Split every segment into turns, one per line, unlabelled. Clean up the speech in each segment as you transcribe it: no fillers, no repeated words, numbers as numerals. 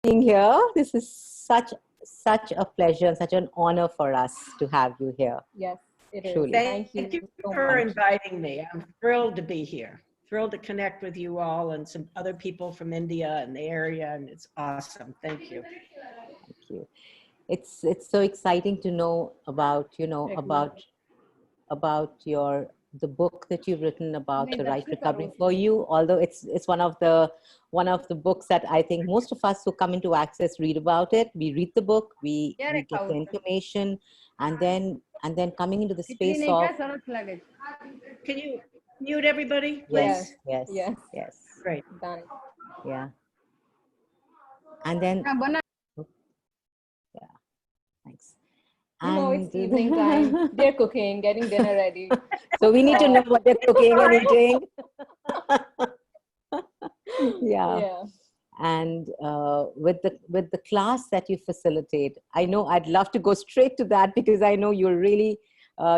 being here. This is such a pleasure, such an honor for us to have you here.
Yes, it is.
Truly.
Thank
Thank
you
you
so
for
much.
inviting me. I'm thrilled to be here. Thrilled to connect with you all and some other people from India and the area, and it's awesome. Thank you.
Thank you. It's so exciting to know about, about your the book that you've written about the right recovery for you. Although it's one of the books that I think most of us who come into Access read about it. We read the book, we get the information, and then coming into the space of.
Can you mute everybody,
Yes,
please?
yes,
Yes.
yes.
Great.
Done.
Yeah. And then, yeah, thanks.
You know, it's
And
evening time. They're cooking, getting dinner ready.
so we need to know what they're cooking and eating. Yeah.
Yeah.
And with the class that you facilitate, I know I'd love to go straight to that because I know you're really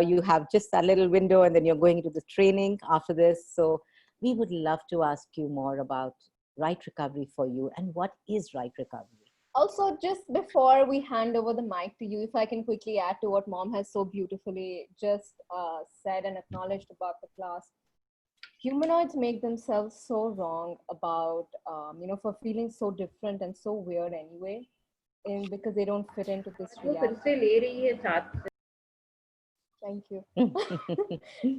you have just a little window and then you're going into the training after this. So we would love to ask you more about right recovery for you and what is right recovery.
Also, just before we hand over the mic to you, if I can quickly add to what Mom has so beautifully just said and acknowledged about the class. Humanoids make themselves so wrong about, for feeling so different and so weird anyway, because they don't fit into this reality. Thank you.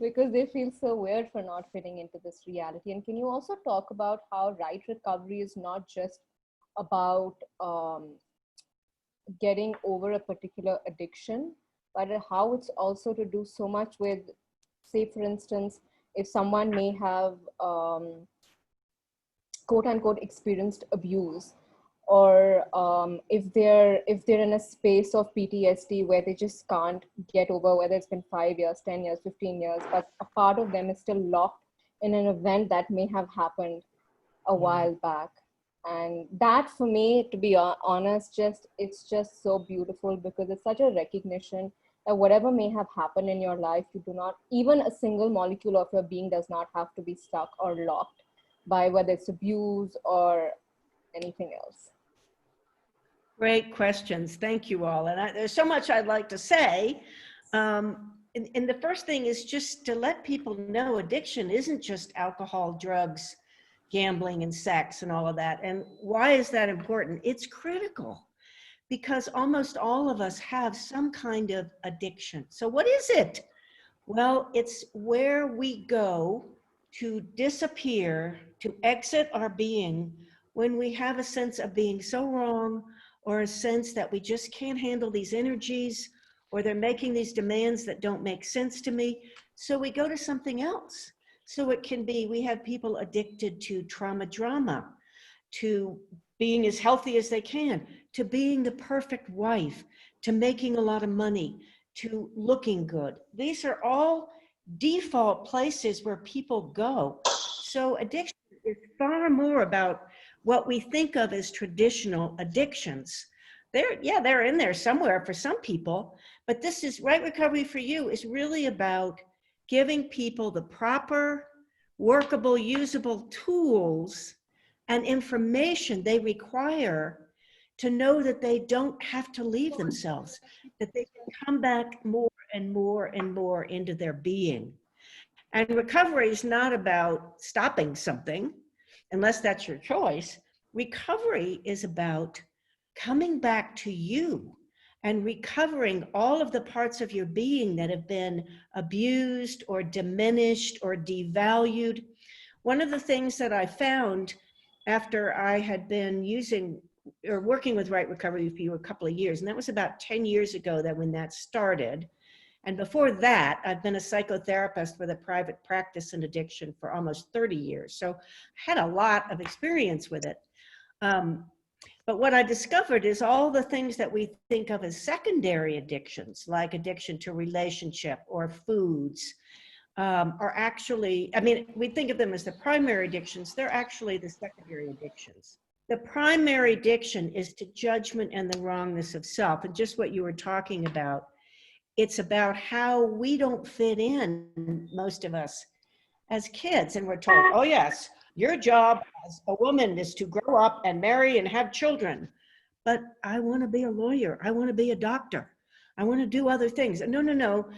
Because they feel so weird for not fitting into this reality. And can you also talk about how right recovery is not just about getting over a particular addiction, but how it's also to do so much with, say, for instance, if someone may have quote unquote experienced abuse, or if they're in a space of PTSD where they just can't get over, whether it's been 5 years, 10 years, 15 years, but a part of them is still locked in an event that may have happened a while back. And that, for me, to be honest, it's just so beautiful, because it's such a recognition that whatever may have happened in your life, you do not, even a single molecule of your being does not have to be stuck or locked by whether it's abuse or anything else.
Great questions. Thank you all. And there's so much I'd like to say. And the first thing is just to let people know addiction isn't just alcohol, drugs, gambling, and sex and all of that. And why is that important? It's critical because almost all of us have some kind of addiction. So what is it? Well, it's where we go to disappear, to exit our being when we have a sense of being so wrong, or a sense that we just can't handle these energies, or they're making these demands that don't make sense to me. So we go to something else. So it can be, we have people addicted to trauma drama, to being as healthy as they can, to being the perfect wife, to making a lot of money, to looking good. These are all default places where people go. So addiction is far more about what we think of as traditional addictions. They're in there somewhere for some people, but this is right recovery for you is really about giving people the proper, workable, usable tools and information they require to know that they don't have to leave themselves, that they can come back more and more and more into their being. And recovery is not about stopping something, unless that's your choice. Recovery is about coming back to you and recovering all of the parts of your being that have been abused or diminished or devalued. One of the things that I found after I had been using or working with Right Recovery for you a couple of years, and that was about 10 years ago that when that started. And before that, I've been a psychotherapist with a private practice in addiction for almost 30 years. So I had a lot of experience with it. But what I discovered is all the things that we think of as secondary addictions, like addiction to relationship or foods, are actually, I mean, we think of them as the primary addictions. They're actually the secondary addictions. The primary addiction is to judgment and the wrongness of self. And just what you were talking about, it's about how we don't fit in, most of us, as kids. And we're told, oh yes, Your job as a woman is to grow up and marry and have children. But I want to be a lawyer. I want to be a doctor. I want to do other things. No, no, no.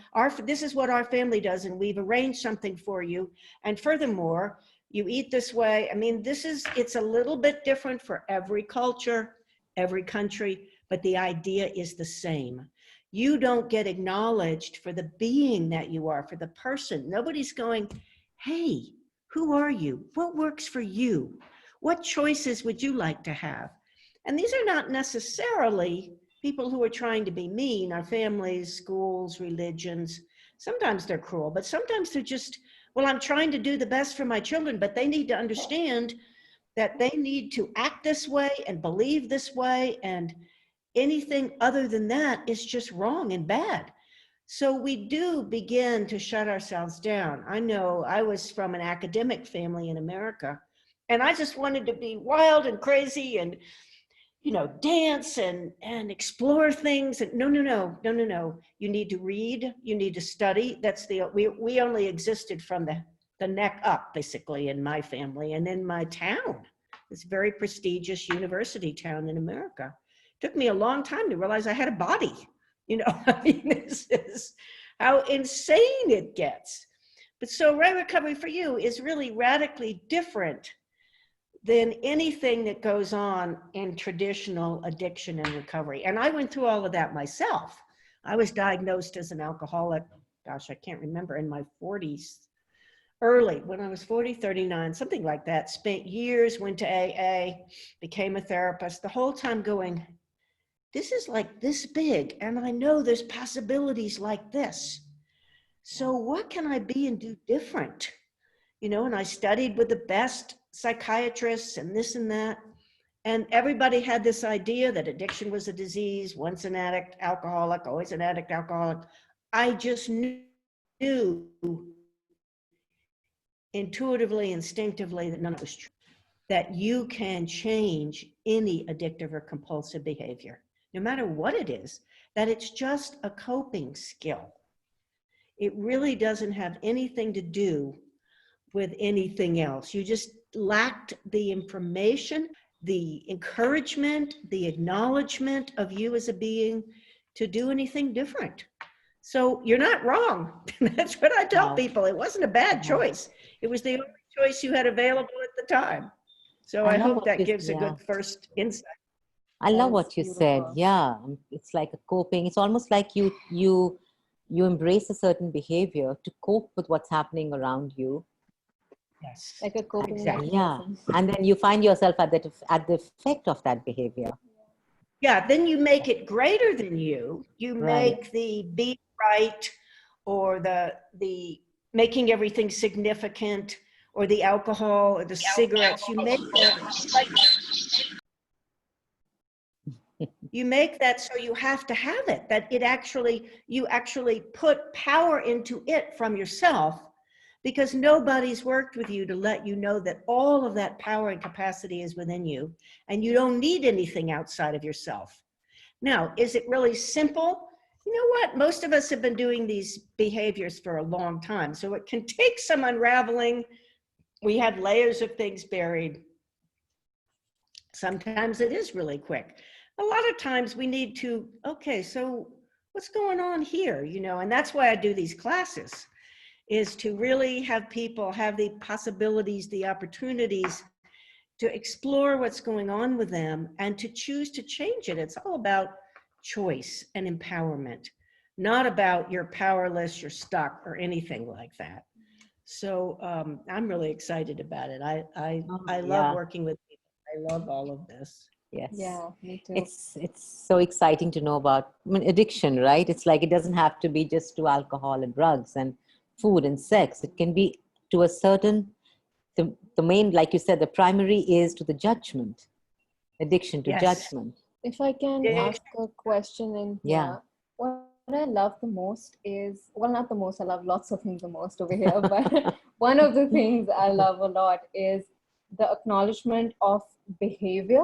This is what our family does, and we've arranged something for you. And furthermore, you eat this way. I mean, it's a little bit different for every culture, every country, but the idea is the same. You don't get acknowledged for the being that you are, for the person. Nobody's going, hey, who are you? What works for you? What choices would you like to have? And these are not necessarily people who are trying to be mean, our families, schools, religions. Sometimes they're cruel, but sometimes they're just, well, I'm trying to do the best for my children, but they need to understand that they need to act this way and believe this way, and anything other than that is just wrong and bad. So we do begin to shut ourselves down. I know I was from an academic family in America, and I just wanted to be wild and crazy and, you know, dance and explore things. And no, no, no, no, no, no. You need to read, you need to study. We only existed from the neck up, basically, in my family and in my town, this very prestigious university town in America. It took me a long time to realize I had a body. You know, I mean, this is how insane it gets. But so right recovery for you is really radically different than anything that goes on in traditional addiction and recovery. And I went through all of that myself. I was diagnosed as an alcoholic, gosh, I can't remember, in my 40s, early, when I was 40, 39, something like that. Spent years, went to AA, became a therapist, the whole time going, this is like this big, and I know there's possibilities like this. So what can I be and do different? You know, and I studied with the best psychiatrists and this and that. And everybody had this idea that addiction was a disease, once an addict, alcoholic, always an addict, alcoholic. I just knew intuitively, instinctively that none of it was true. That you can change any addictive or compulsive behavior, no matter what it is, that it's just a coping skill. It really doesn't have anything to do with anything else. You just lacked the information, the encouragement, the acknowledgement of you as a being to do anything different. So you're not wrong. That's what I tell people. It wasn't a bad choice. It was the only choice you had available at the time. So I hope that gives a good first insight.
I love what you said. Yeah, it's like a coping. It's almost like you embrace a certain behavior to cope with what's happening around you.
Yes,
like a coping
exactly.
mechanism.
Yeah, and then you find yourself at the effect of that behavior.
Yeah, then you make it greater than you. You
Right.
make the being right, or the making everything significant, or the alcohol or the cigarettes. You make that you make that so you have to have it, that you actually put power into it from yourself, because nobody's worked with you to let you know that all of that power and capacity is within you, and you don't need anything outside of yourself. Now, is it really simple? You know what? Most of us have been doing these behaviors for a long time, so it can take some unraveling. We had layers of things buried. Sometimes it is really quick. A lot of times we need to, okay, so what's going on here? You know, and that's why I do these classes, is to really have people have the possibilities, the opportunities to explore what's going on with them and to choose to change it. It's all about choice and empowerment, not about you're powerless, you're stuck, or anything like that. So I'm really excited about it. I love working with people. I love all of this.
Yes.
Yeah, me too.
It's so exciting to know about, I mean, addiction, right? It's like it doesn't have to be just to alcohol and drugs and food and sex. It can be to a certain, the main, like you said, the primary is to the judgment, addiction to judgment.
If I can ask a question in here, what I love the most is, well, not the most, I love lots of things the most over here, but one of the things I love a lot is the acknowledgement of behavior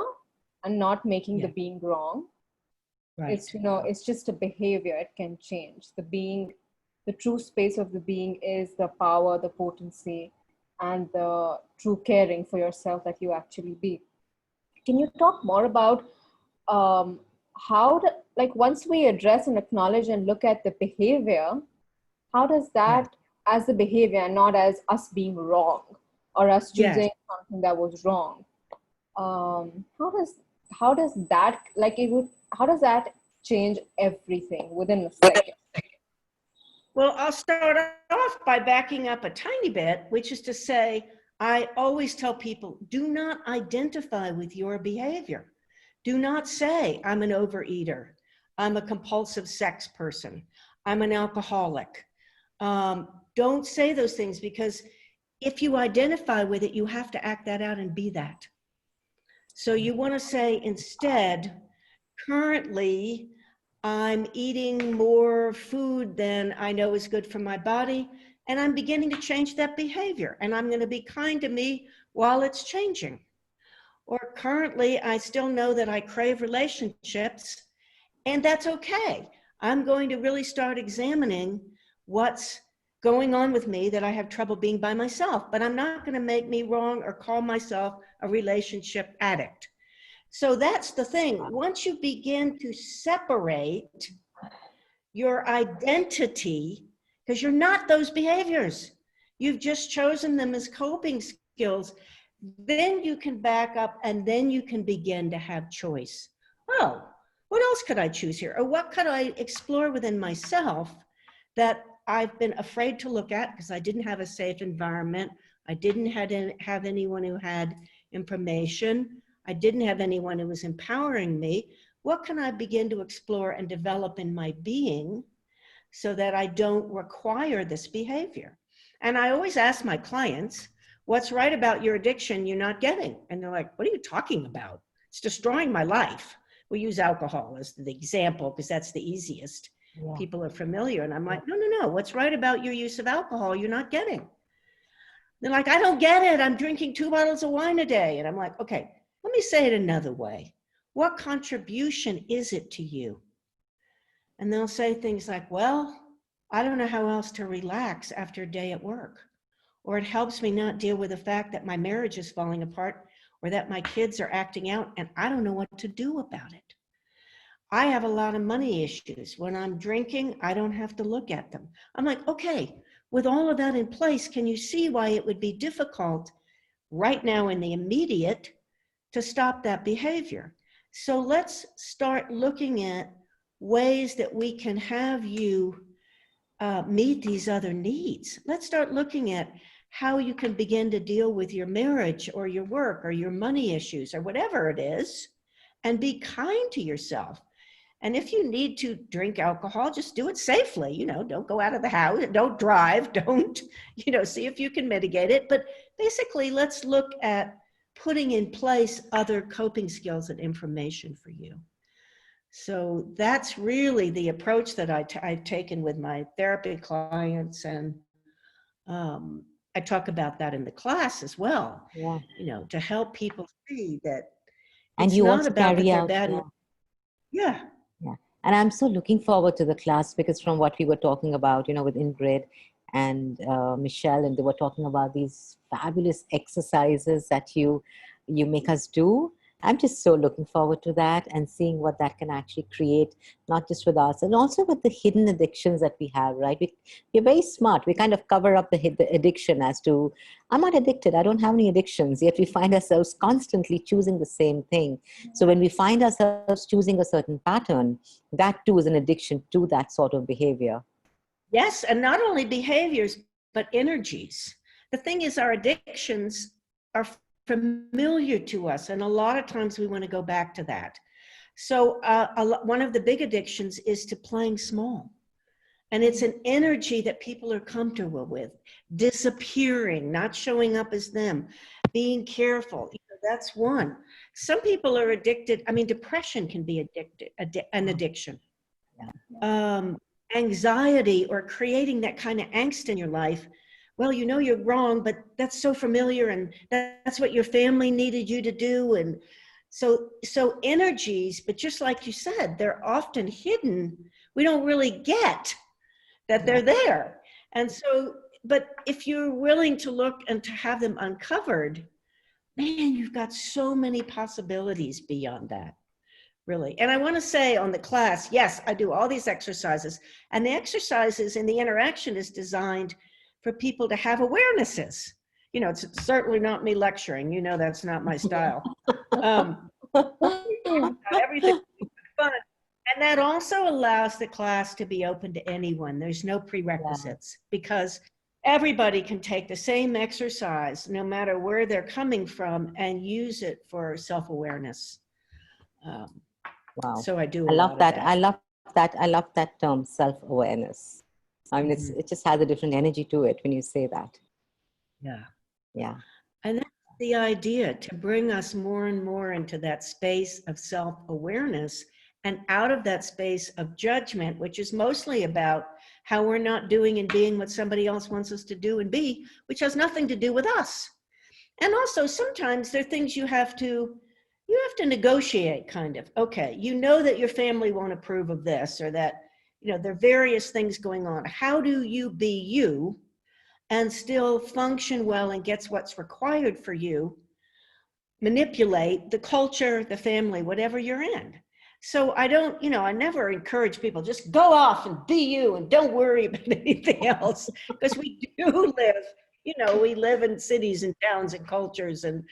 and not making the being wrong.
Right.
It's, you know, it's just a behavior. It can change. The being, the true space of the being is the power, the potency. and the true caring for yourself that you actually be. Can you talk more about how, like, once we address and acknowledge and look at the behavior, how does
Yes.
that, as the behavior, not as us being wrong or us
Yes.
choosing something that was wrong? How does that, like, it would, how does that change everything within a second?
Well, I'll start off by backing up a tiny bit, which is to say, I always tell people, do not identify with your behavior. Do not say, I'm an overeater. I'm a compulsive sex person. I'm an alcoholic. Don't say those things, because if you identify with it, you have to act that out and be that. So you want to say instead, currently, I'm eating more food than I know is good for my body, and I'm beginning to change that behavior, and I'm going to be kind to me while it's changing. Or currently, I still know that I crave relationships, and that's okay. I'm going to really start examining what's going on with me that I have trouble being by myself, but I'm not going to make me wrong or call myself a relationship addict. So that's the thing. Once you begin to separate your identity, because you're not those behaviors, you've just chosen them as coping skills, then you can back up and then you can begin to have choice. Oh, what else could I choose here? Or what could I explore within myself that I've been afraid to look at because I didn't have a safe environment. I didn't have anyone who had information. I didn't have anyone who was empowering me. What can I begin to explore and develop in my being so that I don't require this behavior? And I always ask my clients, what's right about your addiction you're not getting? And they're like, what are you talking about? It's destroying my life. We use alcohol as the example because that's the easiest. Yeah. People are familiar. And I'm like, no. What's right about your use of alcohol you're not getting? They're like, I don't get it. I'm drinking 2 bottles of wine a day. And I'm like, okay, let me say it another way. What contribution is it to you? And they'll say things like, well, I don't know how else to relax after a day at work. Or it helps me not deal with the fact that my marriage is falling apart or that my kids are acting out and I don't know what to do about it. I have a lot of money issues. When I'm drinking, I don't have to look at them. I'm like, okay, with all of that in place, can you see why it would be difficult right now in the immediate to stop that behavior? So let's start looking at ways that we can have you meet these other needs. Let's start looking at how you can begin to deal with your marriage or your work or your money issues or whatever it is, and be kind to yourself. And if you need to drink alcohol, just do it safely. You know, don't go out of the house, don't drive, don't, see if you can mitigate it. But basically, let's look at putting in place other coping skills and information for you. So that's really the approach that I've taken with my therapy clients. And I talk about that in the class as well, to help people see that
and
it's
you
not
also
about that
carry
they're
out,
bad. Yeah.
And I'm so looking forward to the class, because from what we were talking about, with Ingrid and Michelle, and they were talking about these fabulous exercises that you make us do. I'm just so looking forward to that and seeing what that can actually create, not just with us, and also with the hidden addictions that we have, right? We're very smart. We kind of cover up the addiction as to, I'm not addicted, I don't have any addictions, yet we find ourselves constantly choosing the same thing. So when we find ourselves choosing a certain pattern, that too is an addiction to that sort of behavior.
Yes, and not only behaviors, but energies. The thing is, our addictions are familiar to us, and a lot of times we want to go back to that. So one of the big addictions is to playing small. And it's an energy that people are comfortable with. Disappearing, not showing up as them, being careful. That's one. Some people are addicted. I mean, depression can be an addiction. Anxiety, or creating that kind of angst in your life. Well, you're wrong, but that's so familiar, and that's what your family needed you to do. And so energies, but just like you said, they're often hidden. We don't really get that they're there. And so but if you're willing to look and to have them uncovered, man, you've got so many possibilities beyond that, really. And I want to say on the class, yes, I do all these exercises, and the exercises and the interaction is designed for people to have awarenesses. You know, it's certainly not me lecturing. You know, that's not my style. Everything fun. And that also allows the class to be open to anyone. There's no prerequisites because everybody can take the same exercise, no matter where they're coming from, and use it for self-awareness.
Wow.
So I do.
I love that. I love that. I love that term, self-awareness. I mean, it just has a different energy to it when you say that.
Yeah.
Yeah.
And that's the idea, to bring us more and more into that space of self-awareness and out of that space of judgment, which is mostly about how we're not doing and being what somebody else wants us to do and be, which has nothing to do with us. And also sometimes there are things you have to negotiate, kind of. Okay, you know that your family won't approve of this, or that, you know, there are various things going on. How do you be you and still function well and gets what's required for you, manipulate the culture, the family, whatever you're in? So I don't, you know, I never encourage people, just go off and be you and don't worry about anything else, because we do live, you know, we live in cities and towns and cultures, and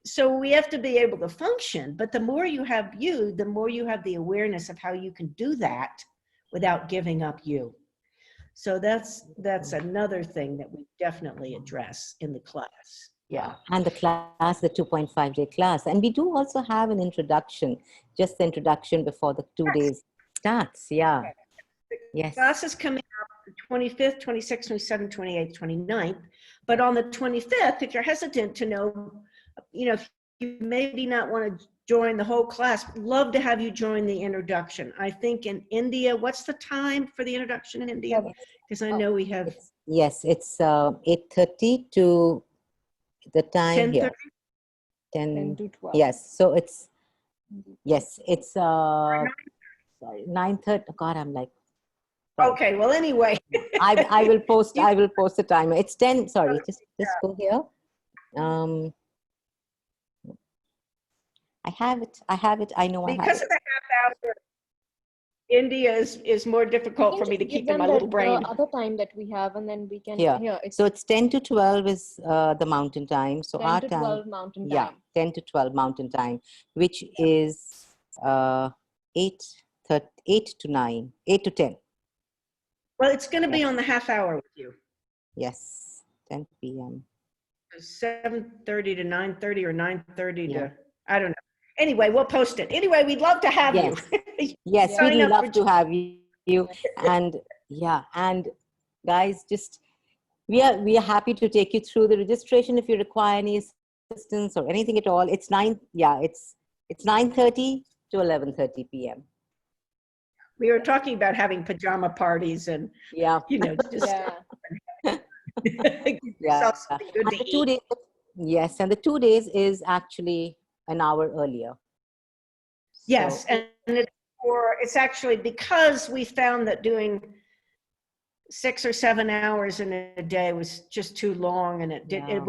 so we have to be able to function. But the more you have you, the more you have the awareness of how you can do that without giving up you. So that's another thing that we definitely address in the class.
Yeah, and the class, the 2.5-day class. And we do also have an introduction, just the introduction before the 2 days starts. Yeah. Yes.
Class is coming up the 25th, 26th, 27th, 28th, 29th. But on the 25th, if you're hesitant to know, you know, if you maybe not want to join the whole class, love to have you join the introduction. I think in India, what's the time for the introduction in India? Because I know we have.
Yes, it's 8:30 to the time
10:30?
here. 10 to 12. Yes, so it's, yes, it's sorry, 9:30. God, I'm like. Sorry.
Okay, well, anyway.
I will post the timer. It's 10, sorry, just go here. I have it. I know I have it.
Because of the half hour, India is more difficult for me to keep in my little brain.
The other time that we have, and then we can
So it's 10 to 12 is the mountain time. So
10
our
to
time,
12 mountain time.
Yeah, 10 to 12 mountain time, which is 8 to 9, 8 to 10.
Well, it's going to be on the half hour with you.
Yes, 10 p.m.
7:30 to 9:30 or 9:30 to, I don't know. Anyway, we'll post it. Anyway, we'd love to have you.
Yes, we'd love to have you. And and guys, just we are happy to take you through the registration if you require any assistance or anything at all. It's 9:30 to 11:30 p.m.
We were talking about having pajama parties and you know, just good to eat.
2 days, yes, and the 2 days is actually an hour earlier.
Yes, and it's actually because we found that doing 6 or 7 hours in a day was just too long, and it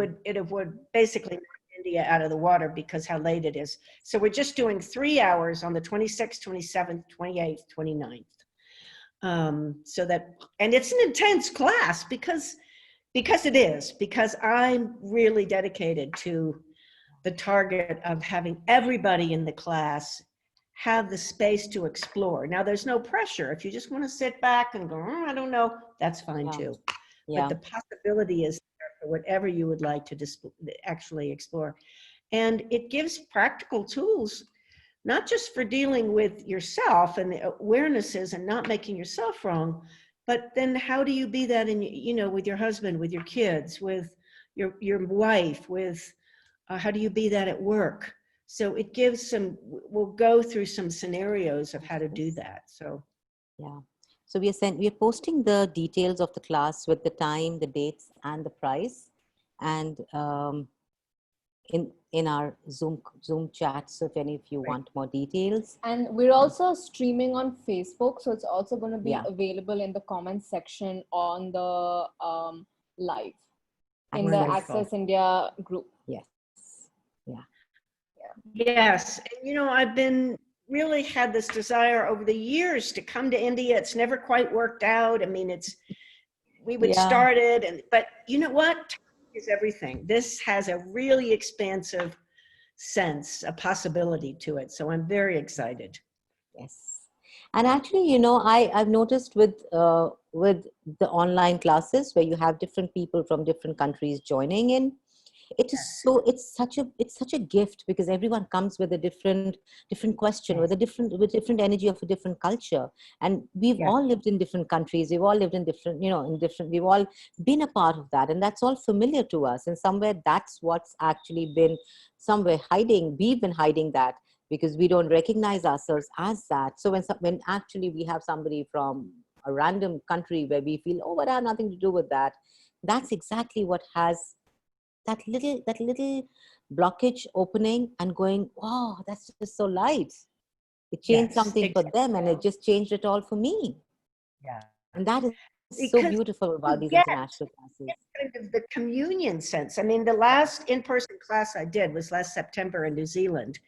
would basically knock India out of the water because how late it is. So we're just doing 3 hours on the 26th, 27th, 28th, 29th. So that, and it's an intense class because I'm really dedicated to the target of having everybody in the class have the space to explore. Now, there's no pressure. If you just want to sit back and go, I don't know, that's fine too. But the possibility is there for whatever you would like to actually explore. And it gives practical tools, not just for dealing with yourself and the awarenesses and not making yourself wrong, but then how do you be that in, you know, with your husband, with your kids, with your wife, with how do you be that at work? So it gives we'll go through some scenarios of how to do that. So
so we are posting the details of the class with the time, the dates, and the price. And in our Zoom chat. So if any of you want more details.
And we're also streaming on Facebook, so it's also going to be
Yeah.
available in the comments section on the live in the
Wonderful.
Access India group.
Yes. Yeah.
Yes. And, you know, I've been really had this desire over the years to come to India. It's never quite worked out. I mean, we would
Yeah.
start it, but you know what? Time is everything. This has a really expansive sense, a possibility to it. So I'm very excited.
Yes. And actually, you know, I've noticed with the online classes where you have different people from different countries joining in, it is so, it's such a gift, because everyone comes with a different question, with different energy of a different culture. And we've all lived in different countries. We've all lived in different, you know, we've all been a part of that. And that's all familiar to us. And somewhere that's what's actually been somewhere hiding. We've been hiding that because we don't recognize ourselves as that. So when actually we have somebody from a random country where we feel, oh, but I have nothing to do with that, that's exactly what has that little blockage opening and going, wow, that's just so light. It changed something for them, and it just changed it all for me.
Yeah.
And that is so
Because
beautiful about these
get
international classes.
kind of the communion sense. I mean, the last in-person class I did was last September in New Zealand.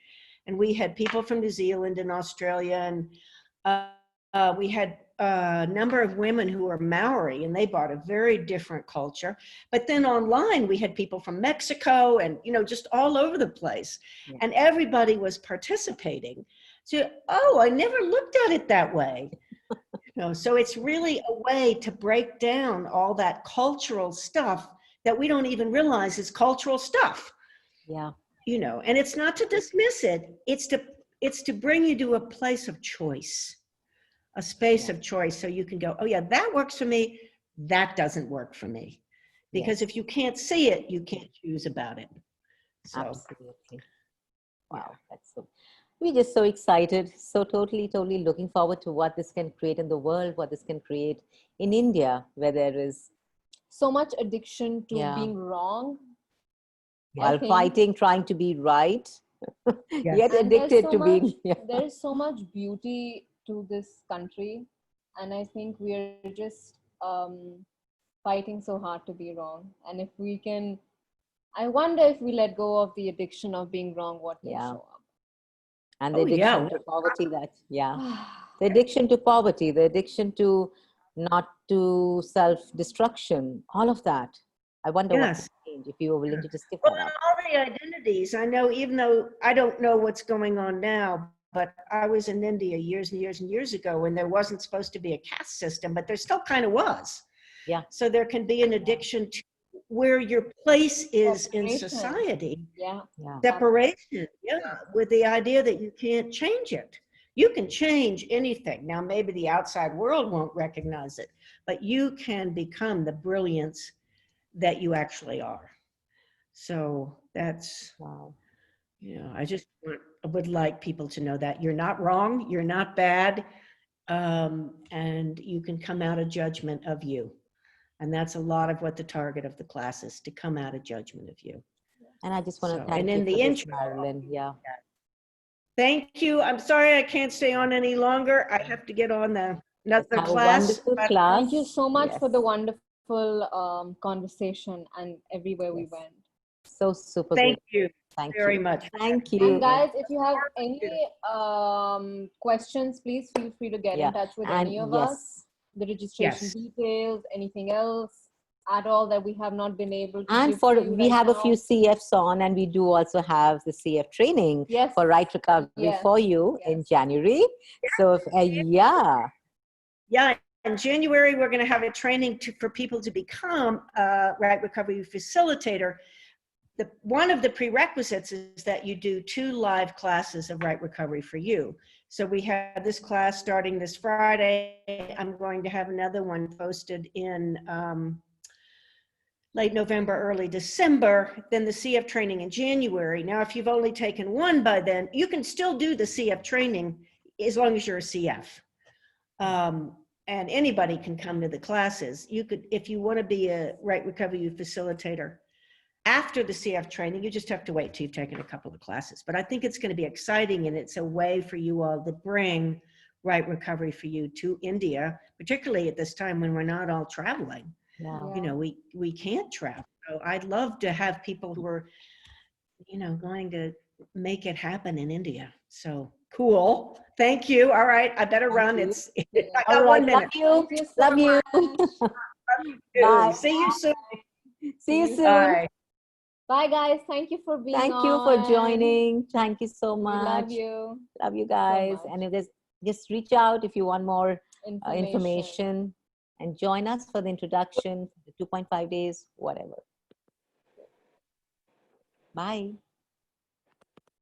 And we had people from New Zealand and Australia, and we had a number of women who were Maori, and they brought a very different culture. But then online, we had people from Mexico and, you know, just all over the place.
Yeah.
And everybody was participating. So, oh, I never looked at it that way. You know, so it's really a way to break down all that cultural stuff that we don't even realize is cultural stuff.
Yeah.
You know, and it's not to dismiss it. It's to bring you to a place of choice, a space of choice, so you can go, oh yeah, that works for me. That doesn't work for me. Because if you can't see it, you can't choose about it. So.
Absolutely. Wow, that's so. We're just so excited, so totally looking forward to what this can create in the world, what this can create in India, where there is
so much addiction to being wrong.
While fighting, trying to be right, yet
And
addicted to being.
There is so much beauty to this country, and I think we're just fighting so hard to be wrong. And if we can, I wonder if we let go of the addiction of being wrong, what will show up.
And the addiction to poverty, the addiction to poverty, the addiction to not to self-destruction, all of that. I wonder what would change if you were willing to just give that up.
All the identities, I know, even though I don't know what's going on now, but I was in India years and years and years ago when there wasn't supposed to be a caste system, but there still kind of was.
Yeah.
So there can be an addiction to where your place is in society.
Yeah.
Separation, with the idea that you can't change it. You can change anything. Now, maybe the outside world won't recognize it, but you can become the brilliance that you actually are. So that's, you know, I would like people to know that you're not wrong, you're not bad, and you can come out of judgment of you. And that's a lot of what the target of the class is, to come out of judgment of you.
And I just want to thank you for this, Marilyn. Yeah.
Thank you. I'm sorry I can't stay on any longer. I have to get on another class.
Thank you so much for the wonderful conversation and everywhere we went.
So super
Thank
good.
you.
Thank
very
you.
much.
Thank you.
And guys, if you have any questions, please feel free to get in touch with any of us. The registration details, anything else at all that we have not been able to
and
give
for
to you
we have
now.
a few CFs on, and we do also have the CF training for right recovery for you in January. So
in January we're going to have a training for people to become a right recovery facilitator. One of the prerequisites is that you do 2 live classes of right recovery for you. So we have this class starting this Friday. I'm going to have another one posted in late November, early December, then the CF training in January. Now, if you've only taken one by then, you can still do the CF training as long as you're a CF. And anybody can come to the classes. You could, if you want to be a right recovery facilitator, after the CF training, you just have to wait till you've taken a couple of classes. But I think it's going to be exciting, and it's a way for you all to bring Right Recovery for You to India, particularly at this time when we're not all traveling.
Yeah.
You know, we can't travel. So I'd love to have people who are, you know, going to make it happen in India. So cool. Thank you. All right, I better run.
you.
It's I
All
got
right.
1 minute.
Love you.
Thank you so
Love you.
much.
Bye.
See you soon.
See you soon.
Bye.
Bye, guys. Thank you for being
Thank you for
on.
joining. Thank you so
We
much.
love you.
Love you guys.
much.
And if there's, just reach out if you want more
Information.
information, and join us for the introduction, the 2.5 days, whatever. Bye.